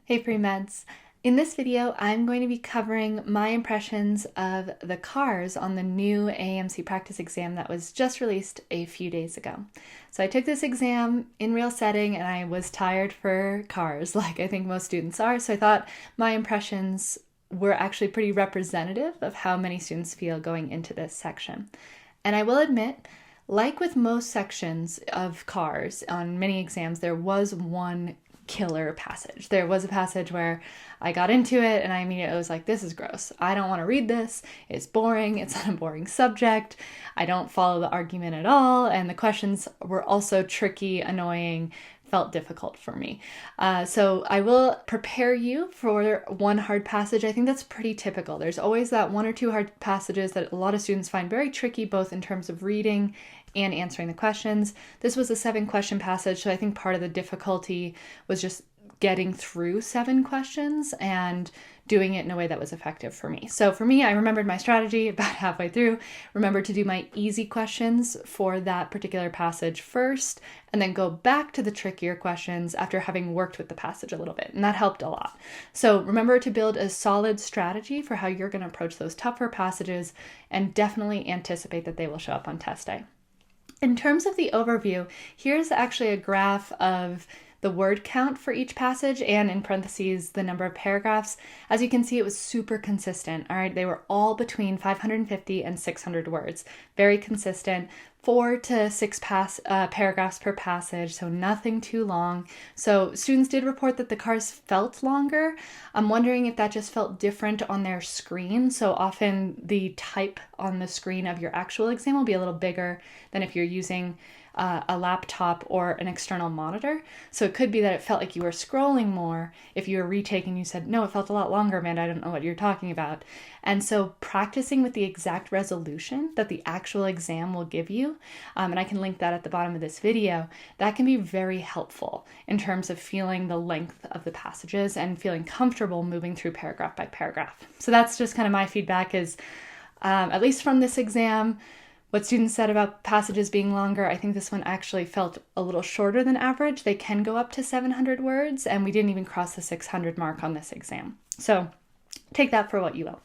Hey pre-meds. In this video, I'm going to be covering my impressions of the CARs on the new AAMC practice exam that was just released a few days ago. So I took this exam in real setting and I was tired for CARs, like I think most students are, so I thought my impressions were actually pretty representative of how many students feel going into this section. And I will admit, like with most sections of CARs on many exams, there was one killer passage. There was a passage where I got into it and I immediately was like, this is gross. I don't want to read this. It's boring. It's not a boring subject. I don't follow the argument at all. And the questions were also tricky, annoying, felt difficult for me. So I will prepare you for one hard passage. I think that's pretty typical. There's always that one or two hard passages that a lot of students find very tricky, both in terms of reading and answering the questions. This was a 7-question passage, so I think part of the difficulty was just getting through 7 questions and doing it in a way that was effective for me. So for me, I remembered my strategy about halfway through, remembered to do my easy questions for that particular passage first, and then go back to the trickier questions after having worked with the passage a little bit, and that helped a lot. So remember to build a solid strategy for how you're going to approach those tougher passages, and definitely anticipate that they will show up on test day. In terms of the overview, here's actually a graph of the word count for each passage and in parentheses the number of paragraphs. As you can see, it was super consistent. All right, they were all between 550 and 600 words. Very consistent. 4 to 6 paragraphs per passage, so nothing too long. So students did report that the CARs felt longer. I'm wondering if that just felt different on their screen. So often the type on the screen of your actual exam will be a little bigger than if you're using a laptop or an external monitor. So it could be that it felt like you were scrolling more. If you were retaking, you said, no, it felt a lot longer, Amanda, I don't know what you're talking about. And so practicing with the exact resolution that the actual exam will give you, and I can link that at the bottom of this video, that can be very helpful in terms of feeling the length of the passages and feeling comfortable moving through paragraph by paragraph. So that's just kind of my feedback is, at least from this exam, what students said about passages being longer, I think this one actually felt a little shorter than average. They can go up to 700 words, and we didn't even cross the 600 mark on this exam. So take that for what you will.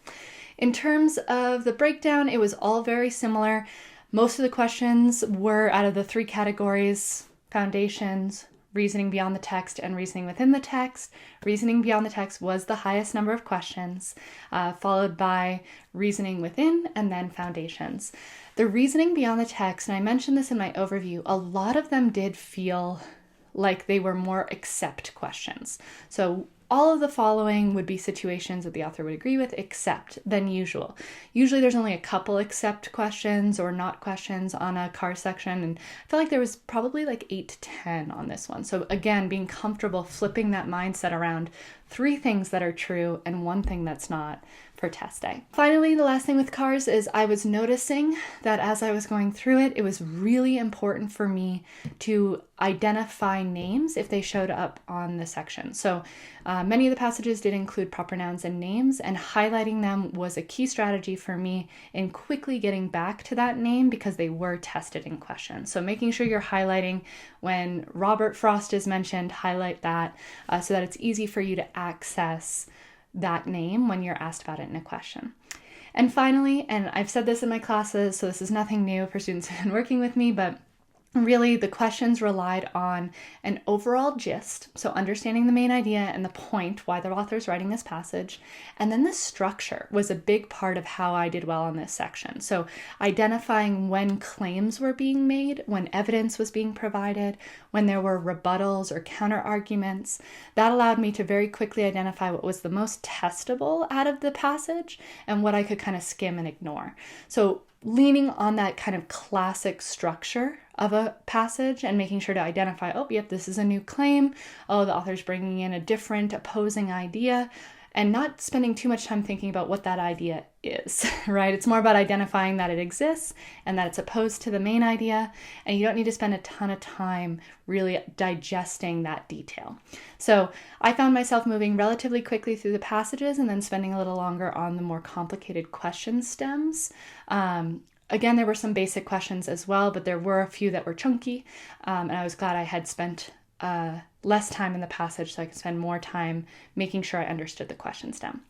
In terms of the breakdown, it was all very similar. Most of the questions were out of the 3 categories: foundations, reasoning beyond the text, and reasoning within the text. Reasoning beyond the text was the highest number of questions, followed by reasoning within and then foundations. The reasoning beyond the text, and I mentioned this in my overview, a lot of them did feel like they were more accept questions. So all of the following would be situations that the author would agree with, except than usual. Usually there's only a couple accept questions or not questions on a CAR section, and I felt like there was probably like 8 to 10 on this one. So again, being comfortable flipping that mindset around 3 things that are true and 1 thing that's not for test day. Finally, the last thing with CARs is I was noticing that as I was going through it, it was really important for me to identify names if they showed up on the section. So many of the passages did include proper nouns and names, and highlighting them was a key strategy for me in quickly getting back to that name because they were tested in questions. So making sure you're highlighting when Robert Frost is mentioned, highlight that so that it's easy for you to access that name when you're asked about it in a question. And finally, and I've said this in my classes, so this is nothing new for students who've been working with me, but really the questions relied on an overall gist, so understanding the main idea and the point why the author's writing this passage, and then the structure was a big part of how I did well on this section. So identifying when claims were being made, when evidence was being provided, when there were rebuttals or counter arguments, that allowed me to very quickly identify what was the most testable out of the passage and what I could kind of skim and ignore. So leaning on that kind of classic structure of a passage and making sure to identify, oh, yep, this is a new claim. Oh, the author's bringing in a different opposing idea, and not spending too much time thinking about what that idea is, right? It's more about identifying that it exists and that it's opposed to the main idea, and you don't need to spend a ton of time really digesting that detail. So I found myself moving relatively quickly through the passages and then spending a little longer on the more complicated question stems. Again, there were some basic questions as well, but there were a few that were chunky, and I was glad I had spent less time in the passage so I could spend more time making sure I understood the questions down.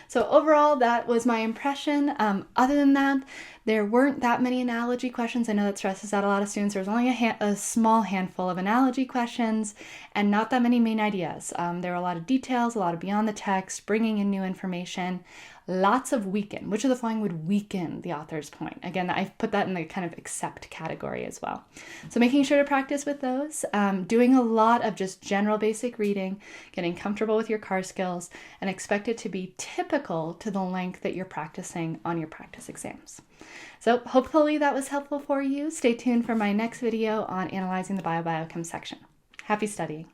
So overall, that was my impression. Other than that, there weren't that many analogy questions. I know that stresses out a lot of students. There was only a small handful of analogy questions and not that many main ideas. There were a lot of details, a lot of beyond the text, bringing in new information, lots of weaken. Which of the following would weaken the author's point? Again, I've put that in the kind of accept category as well. So making sure to practice with those, doing a lot of just general basic reading, getting comfortable with your car skills, and expect it to be typical to the length that you're practicing on your practice exams. So hopefully that was helpful for you. Stay tuned for my next video on analyzing the bio-biochem section. Happy studying.